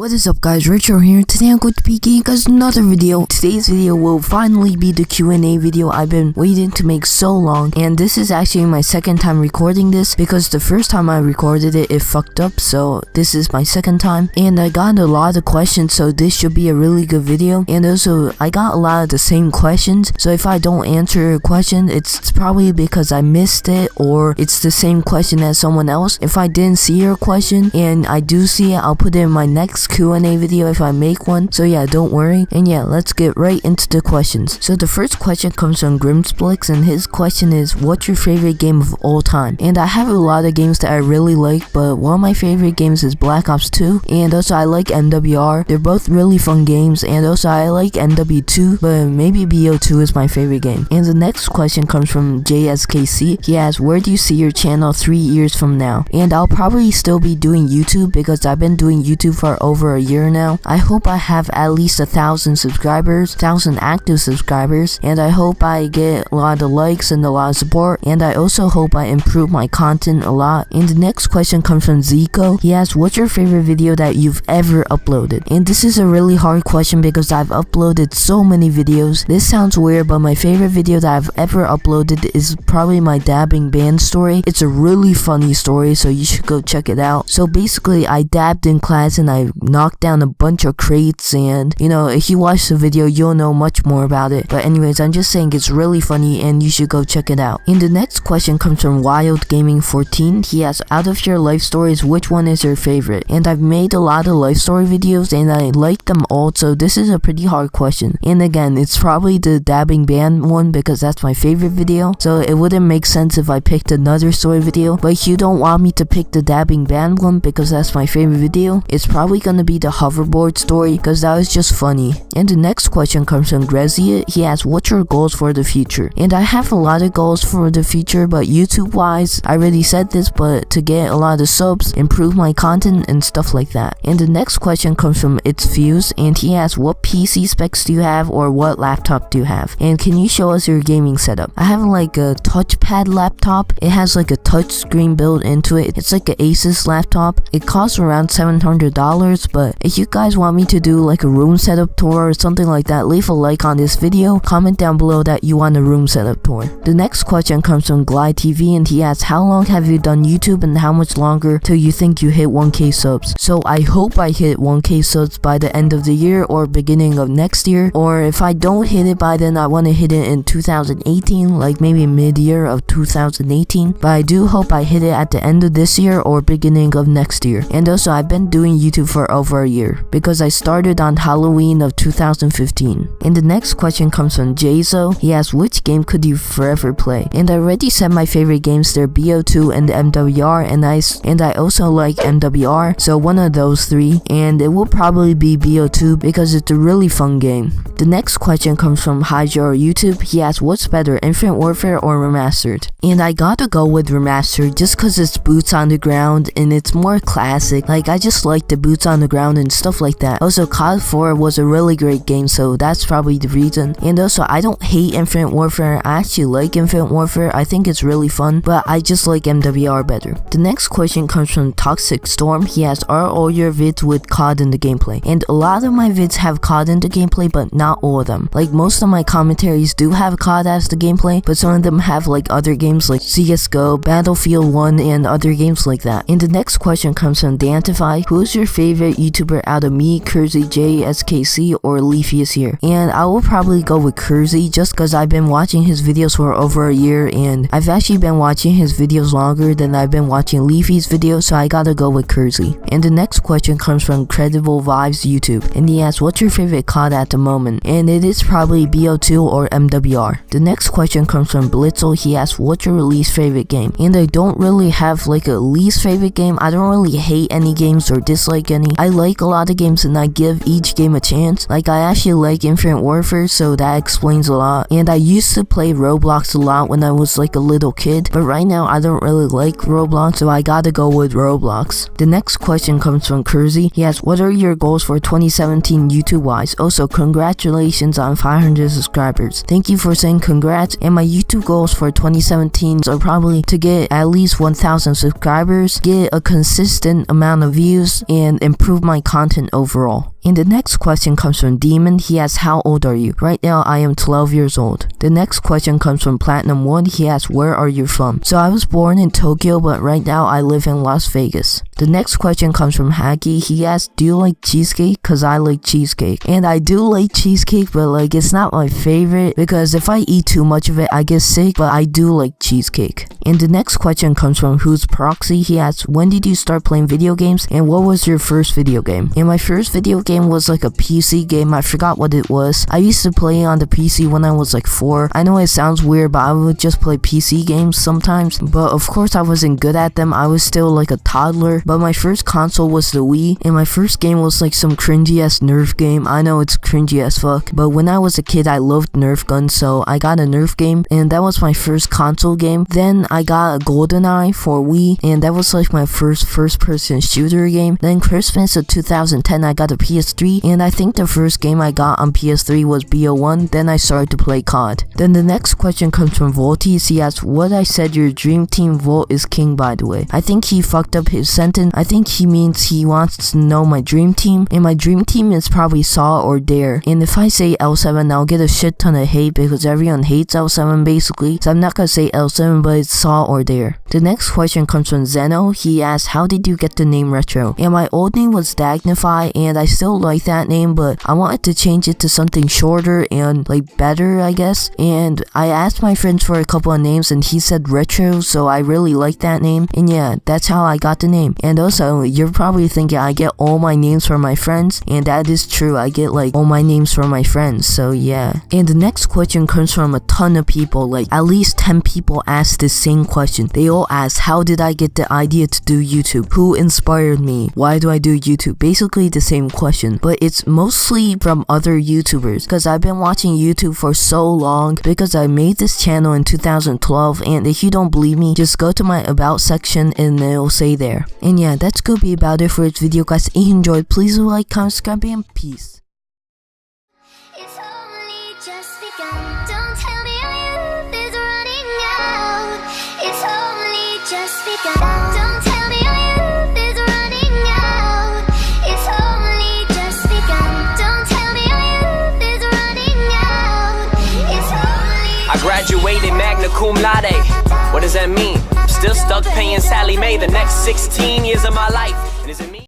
What is up guys, Richard here. Today I'm going to be giving you guys another video. Today's video will finally be the Q&A video I've been waiting to make so long, and this is actually my second time recording this because the first time I recorded it fucked up, so this is my second time, and I got a lot of questions, so this should be a really good video. And also I got a lot of the same questions, so if I don't answer a question, it's probably because I missed it or it's the same question as someone else. If I didn't see your question and I do see it, I'll put it in my next Q&A video if I make one, so yeah, don't worry. And yeah, let's get right into the questions. So the first question comes from Grimsplix, and his question is, what's your favorite game of all time? And I have a lot of games that I really like, but one of my favorite games is Black Ops 2, and also I like MWR. They're both really fun games, and also I like MW2, but maybe BO2 is my favorite game. And the next question comes from JSKC. He asks, where do you see your channel 3 years from now? And I'll probably still be doing YouTube because I've been doing YouTube for over a year now. I hope I have at least 1,000 subscribers, 1,000 active subscribers, and I hope I get a lot of likes and a lot of support, and I also hope I improve my content a lot. And the next question comes from Zico. He asks, what's your favorite video that you've ever uploaded? And this is a really hard question because I've uploaded so many videos. This sounds weird, but my favorite video that I've ever uploaded is probably my dabbing band story. It's a really funny story, so you should go check it out. So basically, I dabbed in class and I knocked down a bunch of crates, and if you watch the video you'll know much more about it. But anyways, I'm just saying it's really funny and you should go check it out. And the next question comes from Wild Gaming 14. He asks, out of your life stories, which one is your favorite? And I've made a lot of life story videos and I like them all, so this is a pretty hard question. And again, it's probably the dabbing band one because that's my favorite video, so it wouldn't make sense if I picked another story video. But if you don't want me to pick the dabbing band one because that's my favorite video, it's probably gonna be the hoverboard story because that was just funny. And the next question comes from Grezia. He asks, what's your goals for the future? And I have a lot of goals for the future, but YouTube wise, I already said this, but to get a lot of subs, improve my content and stuff like that. And the next question comes from It's Fuse, and he asks, what PC specs do you have or what laptop do you have? And can you show us your gaming setup? I have like a touchpad laptop. It has like a touch screen built into it. It's like an Asus laptop. It costs around $700, but if you guys want me to do like a room setup tour or something like that, leave a like on this video, comment down below that you want a room setup tour. The next question comes from Glide TV, and he asks, how long have you done YouTube and how much longer till you think you hit 1k subs? So I hope I hit 1k subs by the end of the year or beginning of next year, or if I don't hit it by then, I want to hit it in 2018, like maybe mid-year of 2018, but I do hope I hit it at the end of this year or beginning of next year. And also I've been doing YouTube for over a year because I started on Halloween of 2015. And the next question comes from Jazo. He asks, which game could you forever play? And I already said my favorite games, they're BO2 and MWR, and I also like MWR, so one of those three, and it will probably be BO2 because it's a really fun game. The next question comes from Hydra YouTube. He asks, what's better, Infinite Warfare or Remastered? And I gotta go with Remastered just cause it's boots on the ground and it's more classic. Like, I just like the boots on the ground and stuff like that. Also, COD 4 was a really great game, so that's probably the reason. And also, I don't hate Infinite Warfare. I actually like Infinite Warfare. I think it's really fun, but I just like MWR better. The next question comes from Toxic Storm. He asks, are all your vids with COD in the gameplay? And a lot of my vids have COD in the gameplay, but not all of them. Like, most of my commentaries do have COD as the gameplay, but some of them have like other games like CSGO, Battlefield 1, and other games like that. And the next question comes from Dantify. Who is your favorite YouTuber out of me, Kersey, JSKC, or Leafy's here? And I will probably go with Kersey just because I've been watching his videos for over a year, and I've actually been watching his videos longer than I've been watching Leafy's videos, so I gotta go with Kersey. And the next question comes from Credible Vibes YouTube, and he asks, what's your favorite COD at the moment? And it is probably BO2 or MWR. The next question comes from Blitzel. He asks, what's your least favorite game? And I don't really have like a least favorite game. I don't really hate any games or dislike any. I like a lot of games and I give each game a chance. Like, I actually like Infinite Warfare, so that explains a lot. And I used to play Roblox a lot when I was like a little kid, but right now I don't really like Roblox, so I gotta go with Roblox. The next question comes from Kersey. He asks, what are your goals for 2017 YouTube wise? Also, congratulations on 500 subscribers. Thank you for saying congrats. And my YouTube goals for 2017 are probably to get at least 1,000 subscribers, get a consistent amount of views, and improve improve my content overall. And the next question comes from Demon. He asks, how old are you? Right now, I am 12 years old. The next question comes from Platinum 1. He asks, where are you from? So I was born in Tokyo, but right now I live in Las Vegas. The next question comes from Hacky. He asks, do you like cheesecake? Cause I like cheesecake. And I do like cheesecake, but like it's not my favorite because if I eat too much of it, I get sick, but I do like cheesecake. And the next question comes from Who's Proxy. He asks, when did you start playing video games? And what was your first video game? And my first video game was like a PC game. I forgot what it was. I used to play on the PC when I was like 4. I know it sounds weird, but I would just play PC games sometimes. But of course I wasn't good at them. I was still like a toddler. But my first console was the Wii. And my first game was like some cringy ass Nerf game. I know it's cringy as fuck. But when I was a kid, I loved Nerf guns. So I got a Nerf game. And that was my first console game. Then I got a GoldenEye for Wii. And that was like my first person shooter game. Then Christmas of 2010, I got a PS3. And I think the first game I got on PS3 was BO1. Then I started to play COD. Then the next question comes from Volties. He asks, what I said your dream team Volt is king, by the way. I think he fucked up his sentence. I think he means he wants to know my dream team. And my dream team is probably Saw or Dare. And if I say L7, I'll get a shit ton of hate because everyone hates L7 basically. So I'm not gonna say L7, but it's Saw or Dare. The next question comes from Zeno. He asks, how did you get the name Retro? And my old name was Dagnify, and I still like that name, but I wanted to change it to something shorter and like better, I guess. And I asked my friends for a couple of names and he said Retro, so I really like that name. And yeah, that's how I got the name. And also, you're probably thinking I get all my names from my friends, and that is true. I get like all my names from my friends, so yeah. And the next question comes from a ton of people, like at least 10 people asked this same question. They all asked, how did I get the idea to do YouTube? Who inspired me? Why do I do YouTube? Basically the same question, but it's mostly from other YouTubers because I've been watching YouTube for so long because I made this channel in 2012, and if you don't believe me, just go to my about section and it'll say there. And yeah, that's gonna be about it for this video, guys. If you enjoyed, please like, comment, subscribe, and peace. It's only just begun. Don't tell me our youth is running out. It's only just begun. Don't tell me our youth is running out. It's only just begun. Don't tell me our youth is running out. It's only I graduated magna cum laude. What does that mean? Still stuck paying Sally Mae the next 16 years of my life.